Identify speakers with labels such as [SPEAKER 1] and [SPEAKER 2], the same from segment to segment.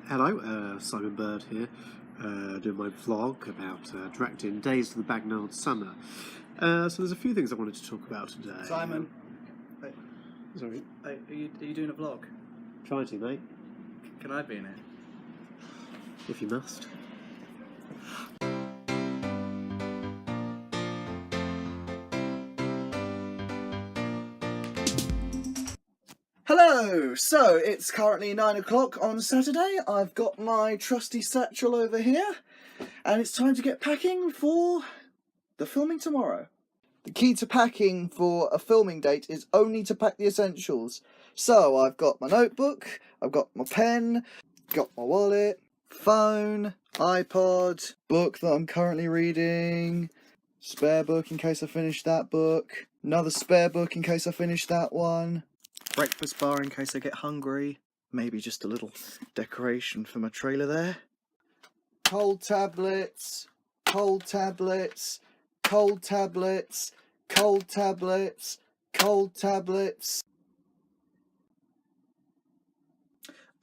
[SPEAKER 1] Hello, Simon Bird here, doing my vlog about directing Days of the Bagnard Summer. So there's a few things I wanted to talk about today.
[SPEAKER 2] Simon,
[SPEAKER 1] Sorry,
[SPEAKER 2] are you doing a vlog?
[SPEAKER 1] try to, mate,
[SPEAKER 2] Can I be in it?
[SPEAKER 1] if you must.
[SPEAKER 2] Hello! So, it's currently 9 o'clock on Saturday. I've got my trusty satchel over here, and it's time to get packing for the filming tomorrow. The key to packing for a filming date is only to pack the essentials. So, I've got my notebook, I've got my pen, got my wallet, phone, iPod, book that I'm currently reading, spare book in case I finish that book, another spare book in case I finish that one, breakfast bar in case I get hungry, maybe just a little decoration for my trailer there, cold tablets, cold tablets, cold tablets, cold tablets, cold tablets.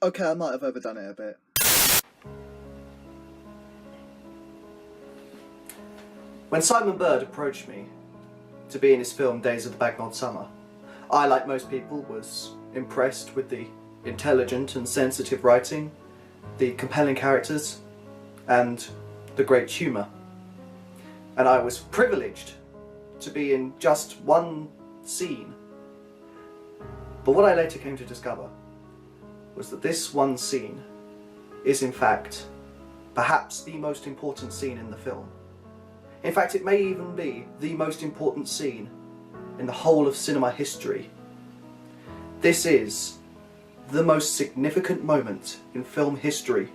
[SPEAKER 2] Okay, I might have overdone it a bit. When Simon Bird approached me to be in his film Days of the Bagnard Summer, I, like most people, was impressed with the intelligent and sensitive writing, the compelling characters, and the great humour. And I was privileged to be in just one scene. But what I later came to discover was that this one scene is in fact perhaps the most important scene in the film. In fact, it may even be the most important scene in the whole of cinema history. This is the most significant moment in film history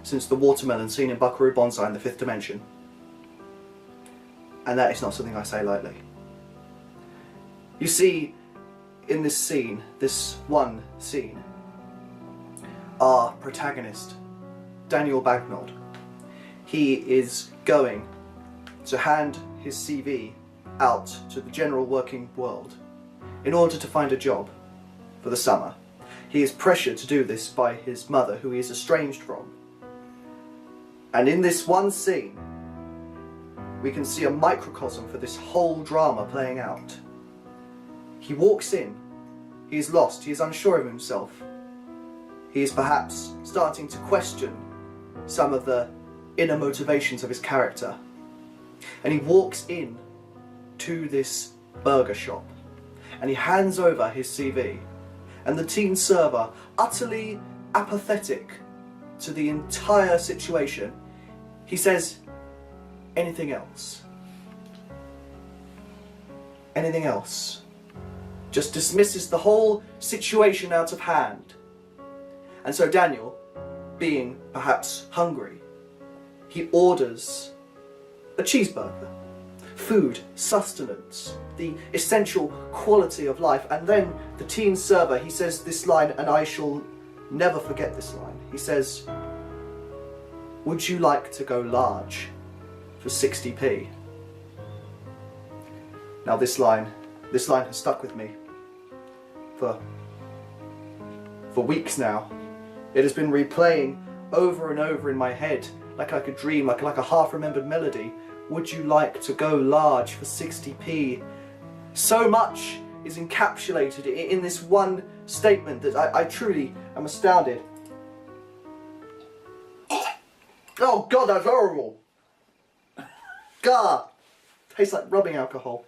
[SPEAKER 2] since the watermelon scene in Buckaroo Banzai in The Fifth Dimension. And that is not something I say lightly. You see, in this scene, this one scene, our protagonist, Daniel Bagnard, he is going to hand his CV out to the general working world in order to find a job for the summer. He is pressured to do this by his mother, who he is estranged from. And in this one scene, we can see a microcosm for this whole drama playing out. He walks in, he is lost, he is unsure of himself. He is perhaps starting to question some of the inner motivations of his character. And he walks in to this burger shop and he hands over his CV, and the teen server, utterly apathetic to the entire situation, he says, "Anything else? Anything else?" Just dismisses the whole situation out of hand. And so Daniel, being perhaps hungry, he orders a cheeseburger. Food, sustenance, the essential quality of life. And then the teen server, he says this line, and I shall never forget this line. He says, "Would you like to go large for 60p? Now this line has stuck with me for weeks now. It has been replaying over and over in my head, like I could dream, like a half-remembered melody. Would you like to go large for 60p? So much is encapsulated in this one statement that I truly am astounded. Oh God, that's horrible. God, tastes like rubbing alcohol.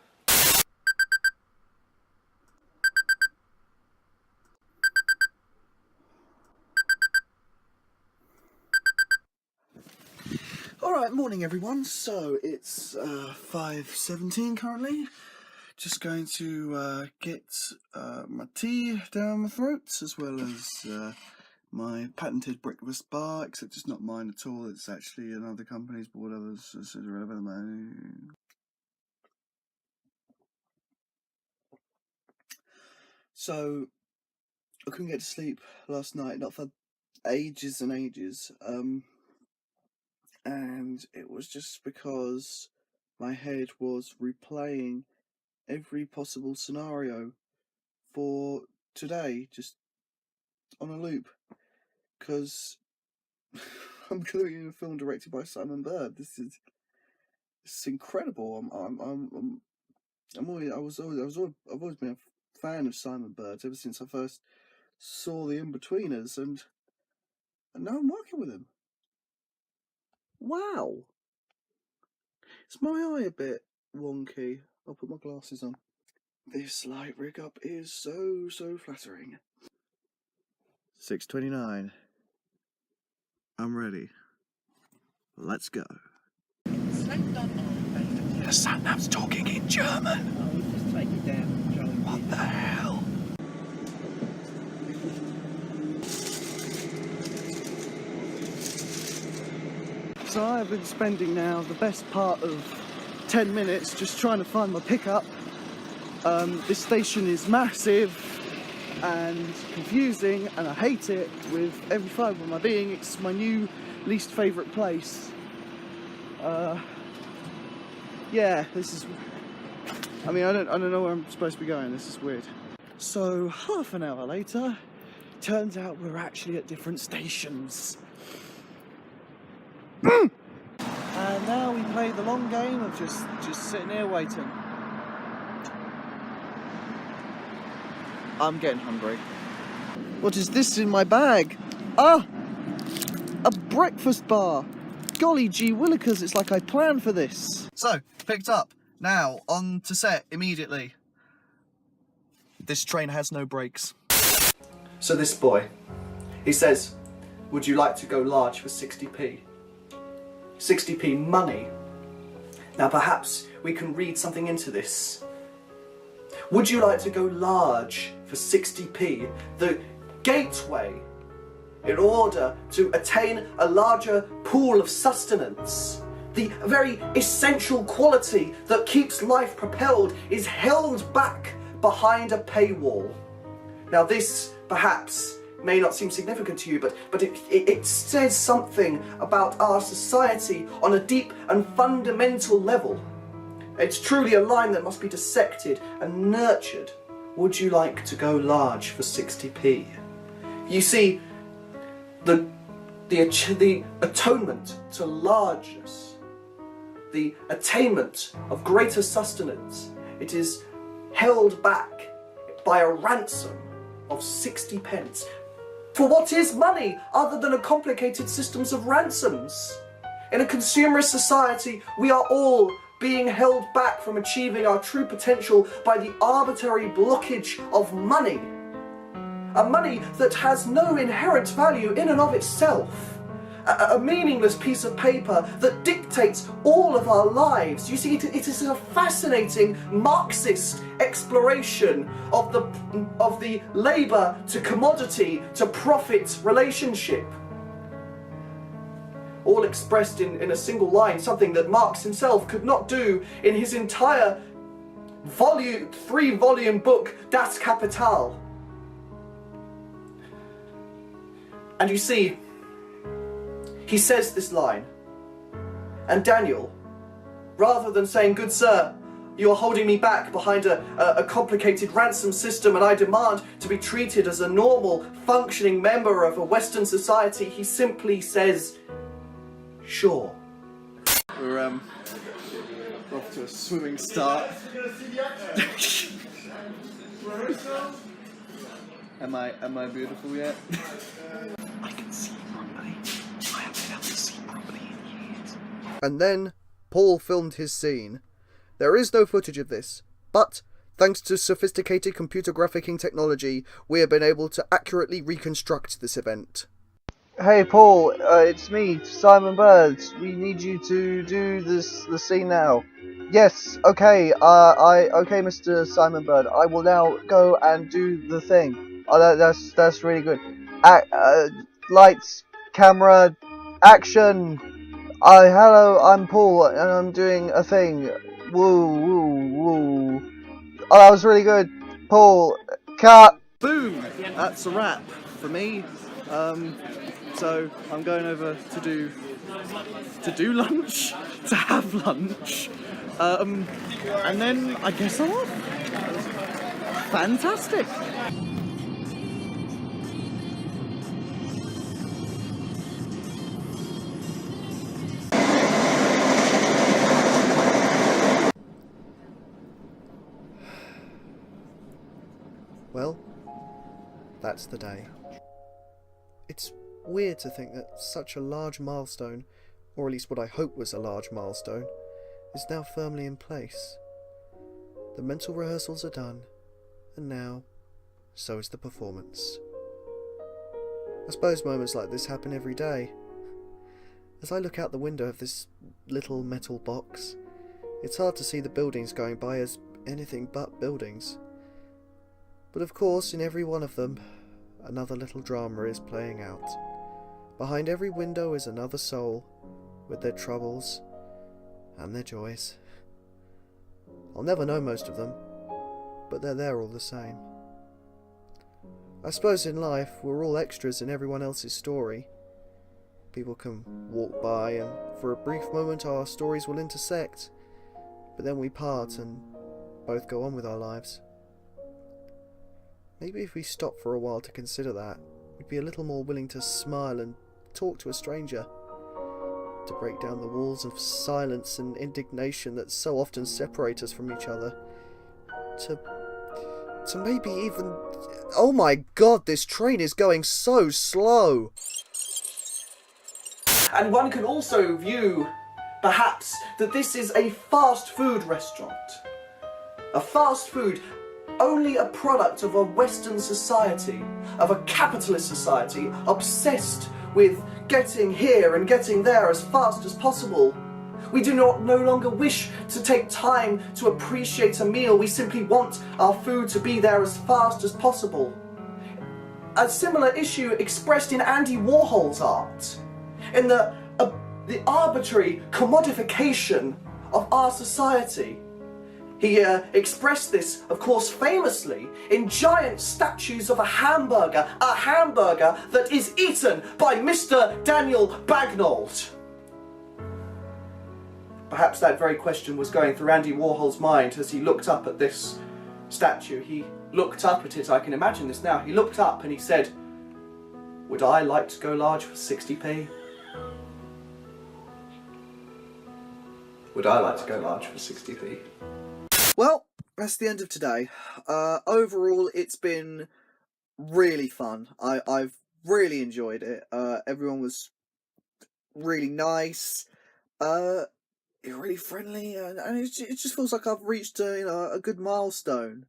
[SPEAKER 2] Alright, morning everyone. So it's 5:17 currently. Just going to get my tea down my throat, as well as my patented breakfast bar, except it's not mine at all, it's actually another company's, but whatever, it's irrelevant. So, I couldn't get to sleep last night, not for ages and ages, and it was just because my head was replaying every possible scenario for today, just on a loop, because
[SPEAKER 3] I'm going to be in a film directed by Simon Bird. This is incredible. I've always been a fan of Simon Bird ever since I first saw The Inbetweeners, and now I'm working with him. Wow. Is my eye a bit wonky? I'll put my glasses on. This light rig up is so flattering. 6:29. I'm ready. Let's go. The Sat-Nav's talking in German. What the hell? So I've been spending now the best part of 10 minutes just trying to find my pickup. This station is massive and confusing, and I hate it with every fibre of my being. It's my new least favourite place. Yeah, this is... I mean, I don't know where I'm supposed to be going. This is weird. So, half an hour later, turns out we're actually at different stations. And now we play the long game of just sitting here waiting. I'm getting hungry. What is this in my bag? Ah! A breakfast bar! Golly gee willikers, it's like I planned for this. So, picked up. Now, on to set immediately. This train has no brakes.
[SPEAKER 2] So this boy, he says, would you like to go large for 60p? 60p money. Now perhaps we can read something into this. Would you like to go large for 60p? The gateway in order to attain a larger pool of sustenance. The very essential quality that keeps life propelled is held back behind a paywall. Now this perhaps may not seem significant to you, but it says something about our society on a deep and fundamental level. It's truly a line that must be dissected and nurtured. Would you like to go large for 60p? You see, the atonement to largeness, the attainment of greater sustenance, it is held back by a ransom of 60 pence. For what is money other than a complicated systems of ransoms? In a consumerist society, we are all being held back from achieving our true potential by the arbitrary blockage of money. A money that has no inherent value in and of itself. A meaningless piece of paper that dictates all of our lives. You see, it is a fascinating Marxist exploration of the labour to commodity to profit relationship. All expressed in a single line, something that Marx himself could not do in his entire 3-volume book, Das Kapital. And you see, he says this line, and Daniel, rather than saying, "Good sir, you are holding me back behind a complicated ransom system and I demand to be treated as a normal, functioning member of a Western society," he simply says, "Sure."
[SPEAKER 3] We're off to a swimming start. Am I beautiful yet? I can see properly. I haven't been able to see properly in years. And then Paul filmed his scene. There is no footage of this, but thanks to sophisticated computer graphicing technology, we have been able to accurately reconstruct this event. Hey Paul, it's me, Simon Bird. We need you to do the scene now. Yes, okay, okay, Mr. Simon Bird. I will now go and do the thing. Oh, that's really good. Lights, camera, action. Hello, I'm Paul, and I'm doing a thing. Woo, woo, woo. Oh, that was really good. Paul, cut. Boom. That's a wrap for me. So I'm going over to do lunch, to have lunch, and then I guess I'm off. Fantastic. that's the day. It's weird to think that such a large milestone, or at least what I hope was a large milestone, is now firmly in place. The mental rehearsals are done, and now, so is the performance. I suppose moments like this happen every day. As I look out the window of this little metal box, it's hard to see the buildings going by as anything but buildings. But of course, in every one of them, another little drama is playing out. Behind every window is another soul, with their troubles and their joys. I'll never know most of them, but they're there all the same. I suppose in life, we're all extras in everyone else's story. People can walk by, and for a brief moment our stories will intersect, but then we part and both go on with our lives. Maybe if we stopped for a while to consider that, we'd be a little more willing to smile and talk to a stranger, to break down the walls of silence and indignation that so often separate us from each other, to maybe even... Oh my god, this train is going so slow!
[SPEAKER 2] And one can also view, perhaps, that this is a fast food restaurant. A fast food, only a product of a Western society, of a capitalist society, obsessed with getting here and getting there as fast as possible. We do no longer wish to take time to appreciate a meal. We simply want our food to be there as fast as possible. A similar issue expressed in Andy Warhol's art, in the arbitrary commodification of our society. He expressed this, of course, famously in giant statues of a hamburger that is eaten by Mr. Daniel Bagnold. Perhaps that very question was going through Andy Warhol's mind as he looked up at this statue. He looked up at it, I can imagine this now. He looked up and he said, "Would I like to go large for 60p? Would I like to go large for 60p?"
[SPEAKER 3] Well, that's the end of today. Overall, it's been really fun. I've really enjoyed it. Everyone was really nice, really friendly, and it just feels like I've reached a good milestone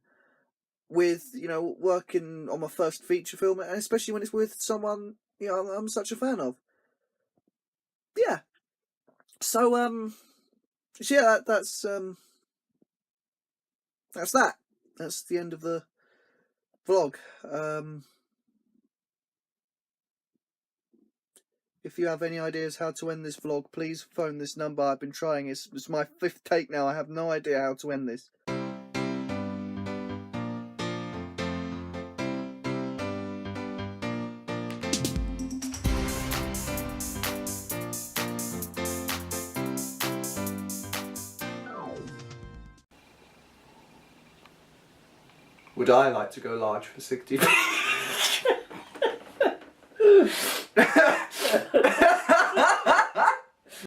[SPEAKER 3] with working on my first feature film, and especially when it's with someone I'm such a fan of. Yeah. So yeah, that's that. That's the end of the vlog. If you have any ideas how to end this vlog, please phone this number. I've been trying. It's my 5th take now. I have no idea how to end this.
[SPEAKER 2] Would I like to go large for 60p?